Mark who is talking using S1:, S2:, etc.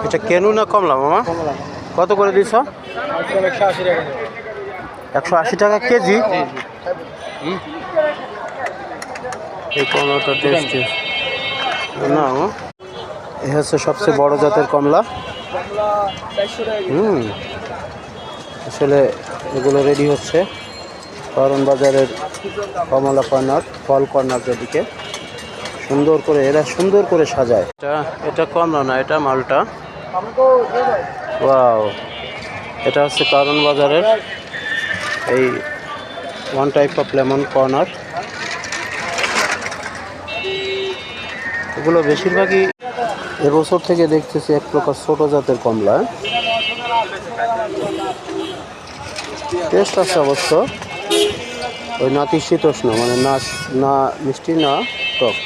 S1: এটা কেনু না কমলা মামা? কত করে দিছ? 180 টাকা কেজি। এই কমলাটা টেস্টি না? এ হচ্ছে সবচেয়ে বড় জাতের কমলা। আসলে এগুলো রেডি হচ্ছে কারণ বাজারের কমলা কর্নার, ফল কর্নার, যেদিকে সুন্দর করে এরা সুন্দর করে সাজায়। এটা কমলা না, এটা মালটা। ওয়াও, এটা হচ্ছে কারণ বাজারের এই one type of lemon corner. এগুলো বেশিরভাগই এবছর থেকে দেখতেছি এক প্রকার ছোট জাতের কমলা। টেস্ট আছে অবশ্য, ওই নাতিশীতোষ্ণ, মানে না মিষ্টি না টক।